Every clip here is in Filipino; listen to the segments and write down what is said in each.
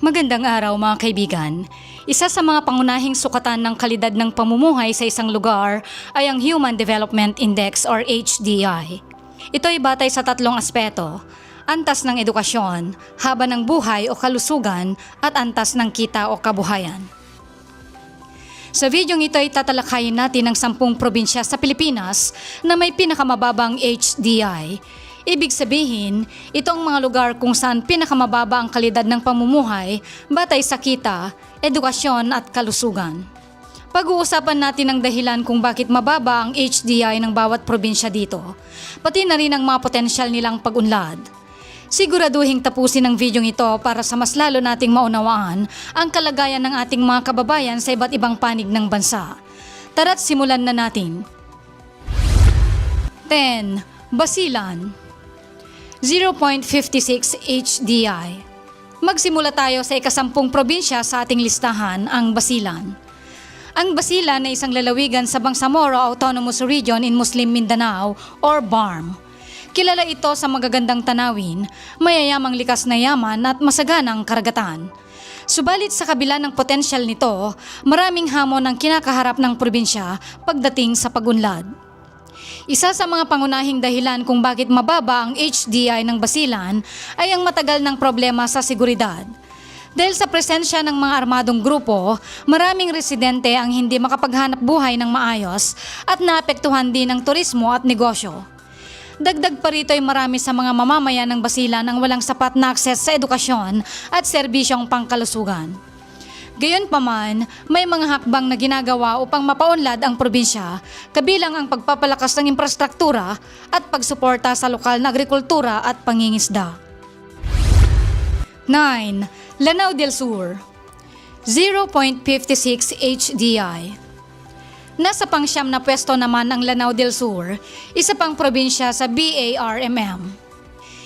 Magandang araw mga kaibigan. Isa sa mga pangunahing sukatan ng kalidad ng pamumuhay sa isang lugar ay ang Human Development Index or HDI. Ito ay batay sa tatlong aspeto: antas ng edukasyon, haba ng buhay o kalusugan, at antas ng kita o kabuhayan. Sa videong ito ay tatalakayin natin ang 10 probinsya sa Pilipinas na may pinakamababang HDI. Ibig sabihin, ito ang mga lugar kung saan pinakamababa ang kalidad ng pamumuhay batay sa kita, edukasyon at kalusugan. Pag-uusapan natin ang dahilan kung bakit mababa ang HDI ng bawat probinsya dito, pati na rin ang mga potensyal nilang pag-unlad. Siguraduhing tapusin ang videong ito para sa mas lalo nating maunawaan ang kalagayan ng ating mga kababayan sa iba't ibang panig ng bansa. Tara't simulan na natin. 10. Basilan, 0.56 HDI. Magsimula tayo sa ika-10 probinsya sa ating listahan, ang Basilan. Ang Basilan ay isang lalawigan sa Bangsamoro Autonomous Region in Muslim Mindanao or BARM. Kilala ito sa magagandang tanawin, mayayamang likas na yaman at masaganang karagatan. Subalit sa kabila ng potensyal nito, maraming hamon ang kinakaharap ng probinsya pagdating sa pag-unlad. Isa sa mga pangunahing dahilan kung bakit mababa ang HDI ng Basilan ay ang matagal ng problema sa seguridad. Dahil sa presensya ng mga armadong grupo, maraming residente ang hindi makapaghanap buhay ng maayos at naapektuhan din ang turismo at negosyo. Dagdag pa rito ay marami sa mga mamamayan ng Basilan ang walang sapat na akses sa edukasyon at serbisyong pangkalusugan. Gayunpaman, may mga hakbang na ginagawa upang mapaunlad ang probinsya, kabilang ang pagpapalakas ng infrastruktura at pagsuporta sa lokal na agrikultura at pangingisda. 9. Lanao del Sur, 0.56 HDI. Nasa pang-9 na pwesto naman ang Lanao del Sur, isa pang probinsya sa BARMM.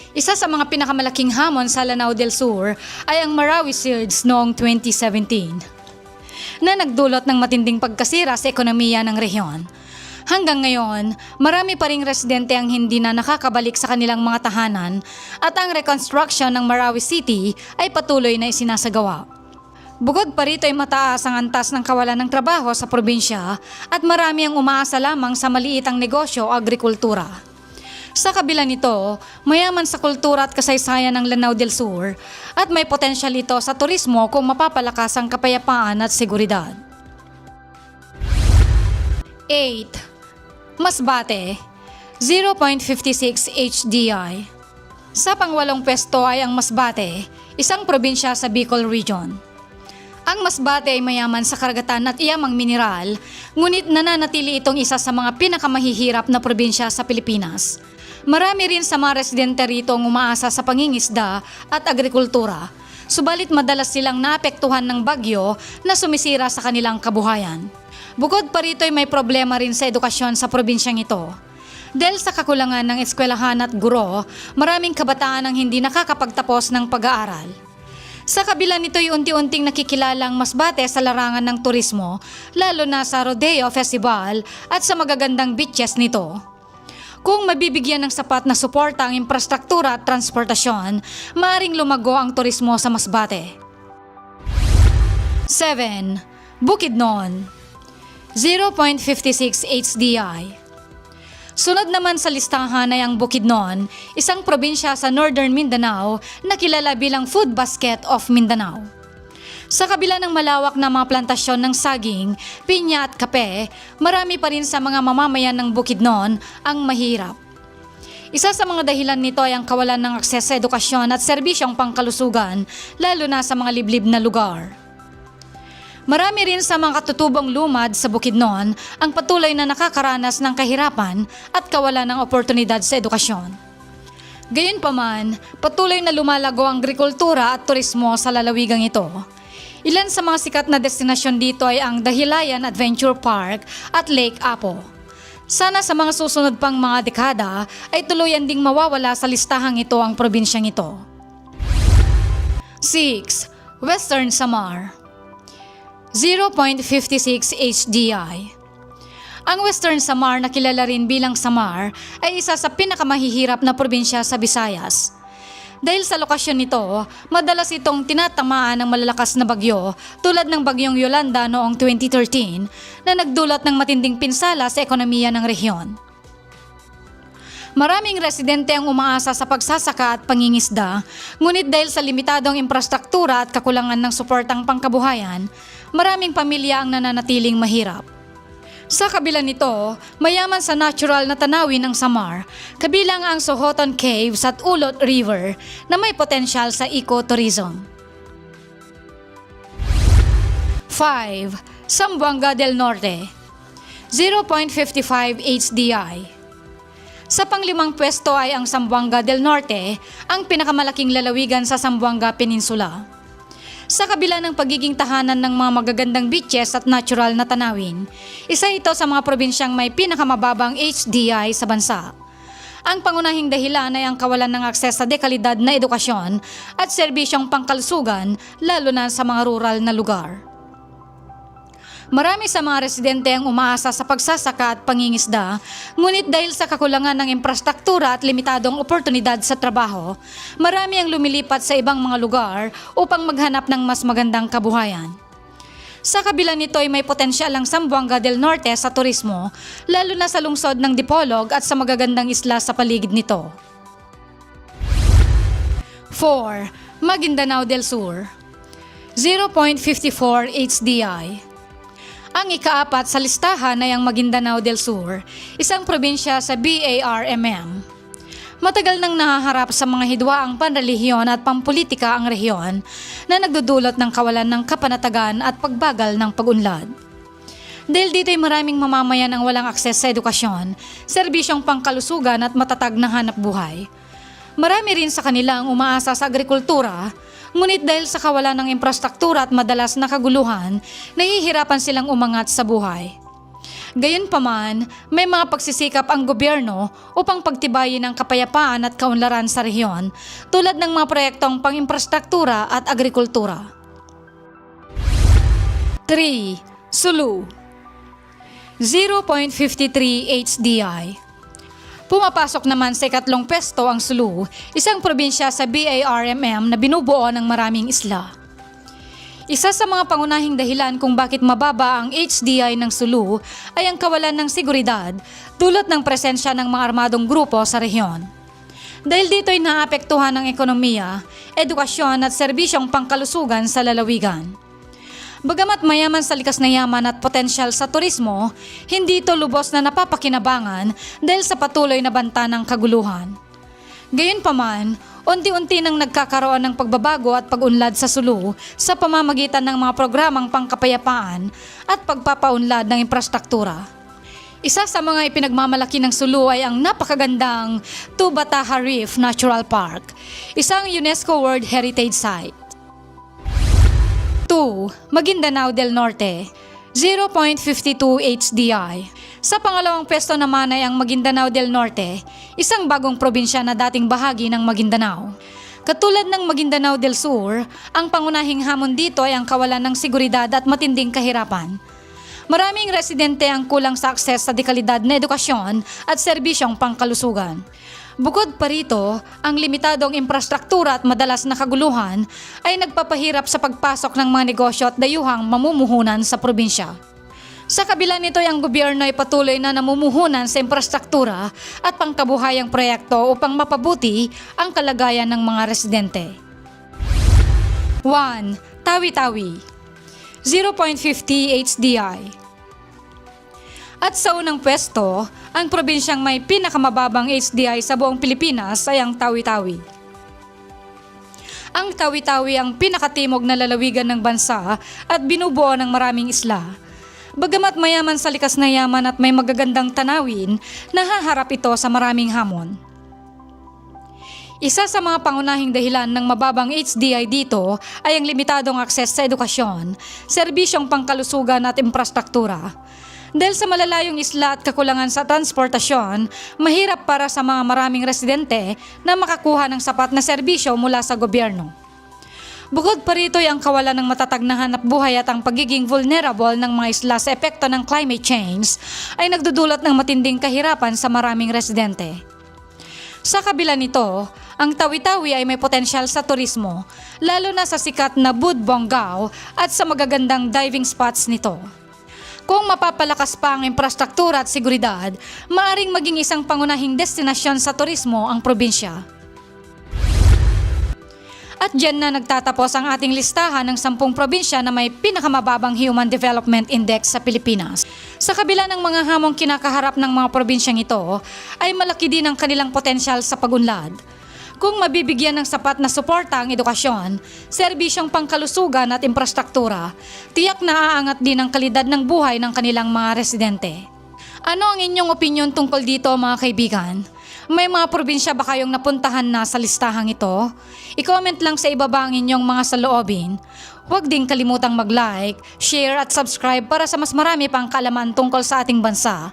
Isa sa mga pinakamalaking hamon sa Lanao del Sur ay ang Marawi Surge noong 2017 na nagdulot ng matinding pagkasira sa ekonomiya ng rehiyon. Hanggang ngayon, marami pa ring residente ang hindi na nakakabalik sa kanilang mga tahanan at ang reconstruction ng Marawi City ay patuloy na isinasagawa. Bukod pa rito ay mataas ang antas ng kawalan ng trabaho sa probinsya at marami ang umaasa lamang sa maliitang negosyo o agrikultura. Sa kabila nito, mayaman sa kultura at kasaysayan ng Lanao del Sur at may potensyal ito sa turismo kung mapapalakas ang kapayapaan at seguridad. 8. Masbate, 0.56 HDI. Sa pang-8 pwesto ay ang Masbate, isang probinsya sa Bicol Region. Ang Masbate ay mayaman sa karagatan at iyamang mineral, ngunit nananatili itong isa sa mga pinakamahihirap na probinsya sa Pilipinas. Marami rin sa mga residente rito ang umaasa sa pangingisda at agrikultura, subalit madalas silang naapektuhan ng bagyo na sumisira sa kanilang kabuhayan. Bukod pa rito ay may problema rin sa edukasyon sa probinsyang ito. Dahil sa kakulangan ng eskwelahan at guro, maraming kabataan ang hindi nakakapagtapos ng pag-aaral. Sa kabila nito ay unti-unting nakikilala ang Masbate sa larangan ng turismo, lalo na sa Rodeo Festival at sa magagandang beaches nito. Kung mabibigyan ng sapat na suporta ang infrastruktura at transportasyon, maaaring lumago ang turismo sa Masbate. 7. Bukidnon, 0.56 HDI. Sunod naman sa listahan ay ang Bukidnon, isang probinsya sa Northern Mindanao na kilala bilang Food Basket of Mindanao. Sa kabila ng malawak na mga plantasyon ng saging, pinya at kape, marami pa rin sa mga mamamayan ng Bukidnon ang mahirap. Isa sa mga dahilan nito ay ang kawalan ng akses sa edukasyon at serbisyong pangkalusugan, lalo na sa mga liblib na lugar. Marami rin sa mga katutubong lumad sa Bukidnon ang patuloy na nakakaranas ng kahirapan at kawalan ng oportunidad sa edukasyon. Gayunpaman, patuloy na lumalago ang agrikultura at turismo sa lalawigang ito. Ilan sa mga sikat na destinasyon dito ay ang Dahilayan Adventure Park at Lake Apo. Sana sa mga susunod pang mga dekada ay tuluyan ding mawawala sa listahang ito ang probinsyang ito. 6. Western Samar, 0.56 HDI. Ang Western Samar na kilala rin bilang Samar ay isa sa pinakamahihirap na probinsya sa Visayas. Dahil sa lokasyon nito, madalas itong tinatamaan ng malalakas na bagyo tulad ng bagyong Yolanda noong 2013 na nagdulot ng matinding pinsala sa ekonomiya ng rehiyon. Maraming residente ang umaasa sa pagsasaka at pangingisda, ngunit dahil sa limitadong infrastruktura at kakulangan ng suportang pangkabuhayan, maraming pamilya ang nananatiling mahirap. Sa kabila nito, mayaman sa natural na tanawin ng Samar, kabilang ang Sohoton Caves at Ulot River na may potensyal sa ecotourism. 5. Zamboanga del Norte, 0.55 HDI. Sa panglimang pwesto ay ang Zamboanga del Norte, ang pinakamalaking lalawigan sa Zamboanga Peninsula. Sa kabila ng pagiging tahanan ng mga magagandang beaches at natural na tanawin, isa ito sa mga probinsyang may pinakamababang HDI sa bansa. Ang pangunahing dahilan ay ang kawalan ng akses sa dekalidad na edukasyon at serbisyong pangkalusugan, lalo na sa mga rural na lugar. Marami sa mga residente ang umaasa sa pagsasaka at pangingisda, ngunit dahil sa kakulangan ng infrastruktura at limitadong oportunidad sa trabaho, marami ang lumilipat sa ibang mga lugar upang maghanap ng mas magandang kabuhayan. Sa kabila nito ay may potensyal ang Zamboanga del Norte sa turismo, lalo na sa lungsod ng Dipolog at sa magagandang isla sa paligid nito. 4. Maguindanao del Sur, 0.54 HDI. Ang ikaapat sa listahan ay ang Maguindanao del Sur, isang probinsya sa BARMM. Matagal nang nahaharap sa mga hidwaang panrelihiyon at pampolitika ang rehiyon na nagdudulot ng kawalan ng kapanatagan at pagbagal ng pag-unlad. Dahil dito ay maraming mamamayan ang walang akses sa edukasyon, serbisyong pangkalusugan at matatag na hanap buhay. Marami rin sa kanila ang umaasa sa agrikultura, ngunit dahil sa kawalan ng infrastruktura at madalas na kaguluhan, nahihirapan silang umangat sa buhay. Gayunpaman, may mga pagsisikap ang gobyerno upang pagtibayin ang kapayapaan at kaunlaran sa rehiyon, tulad ng mga proyektong pang-infrastruktura at agrikultura. 3. Sulu, 0.53 HDI. Pumapasok naman sa ikatlong pwesto ang Sulu, isang probinsya sa BARMM na binubuo ng maraming isla. Isa sa mga pangunahing dahilan kung bakit mababa ang HDI ng Sulu ay ang kawalan ng seguridad, dulot ng presensya ng mga armadong grupo sa rehiyon. Dahil dito ay naapektuhan ng ekonomiya, edukasyon at serbisyong pangkalusugan sa lalawigan. Bagamat mayaman sa likas na yaman at potensyal sa turismo, hindi ito lubos na napapakinabangan dahil sa patuloy na banta ng kaguluhan. Gayunpaman, unti-unti nang nagkakaroon ng pagbabago at pag-unlad sa Sulu sa pamamagitan ng mga programang pangkapayapaan at pagpapaunlad ng infrastruktura. Isa sa mga ipinagmamalaki ng Sulu ay ang napakagandang Tubataha Reef Natural Park, isang UNESCO World Heritage Site. 2. Maguindanao del Norte, 0.52 HDI. Sa pangalawang pwesto naman ay ang Maguindanao del Norte, isang bagong probinsya na dating bahagi ng Maguindanao. Katulad ng Maguindanao del Sur, ang pangunahing hamon dito ay ang kawalan ng seguridad at matinding kahirapan. Maraming residente ang kulang sa akses sa dekalidad na edukasyon at serbisyong pangkalusugan. Bukod pa rito, ang limitadong infrastruktura at madalas na kaguluhan ay nagpapahirap sa pagpasok ng mga negosyo at dayuhang mamumuhunan sa probinsya. Sa kabila nito ay ang gobyerno ay patuloy na namumuhunan sa infrastruktura at pangkabuhayang proyekto upang mapabuti ang kalagayan ng mga residente. 1. Tawi-Tawi, 0.50 HDI. At sa unang pwesto, ang probinsyang may pinakamababang HDI sa buong Pilipinas ay ang Tawi-Tawi. Ang Tawi-Tawi ang pinakatimog na lalawigan ng bansa at binubuo ng maraming isla. Bagamat mayaman sa likas na yaman at may magagandang tanawin, nahaharap ito sa maraming hamon. Isa sa mga pangunahing dahilan ng mababang HDI dito ay ang limitadong akses sa edukasyon, serbisyong pangkalusugan at infrastruktura. Dahil sa malalayong isla at kakulangan sa transportasyon, mahirap para sa mga maraming residente na makakuha ng sapat na serbisyo mula sa gobyerno. Bukod pa rito ay ang kawalan ng matatag na hanap buhay at ang pagiging vulnerable ng mga isla sa epekto ng climate change ay nagdudulot ng matinding kahirapan sa maraming residente. Sa kabila nito, Ang Tawi-Tawi ay may potensyal sa turismo, lalo na sa sikat na Budbongao at sa magagandang diving spots nito. Kung mapapalakas pa ang infrastruktura at seguridad, maaring maging isang pangunahing destinasyon sa turismo ang probinsya. At dyan na nagtatapos ang ating listahan ng 10 probinsya na may pinakamababang Human Development Index sa Pilipinas. Sa kabila ng mga hamong kinakaharap ng mga probinsyang ito, ay malaki din ang kanilang potensyal sa pag-unlad. Kung mabibigyan ng sapat na suporta ang edukasyon, serbisyong pangkalusugan at infrastruktura, tiyak na aangat din ang kalidad ng buhay ng kanilang mga residente. Ano ang inyong opinyon tungkol dito mga kaibigan? May mga probinsya ba kayong napuntahan na sa listahang ito? I-comment lang sa ibaba ang inyong mga saloobin. Huwag ding kalimutang mag-like, share at subscribe para sa mas marami pang kaalaman tungkol sa ating bansa.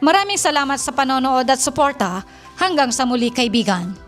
Maraming salamat sa panonood at suporta. Hanggang sa muli kaibigan.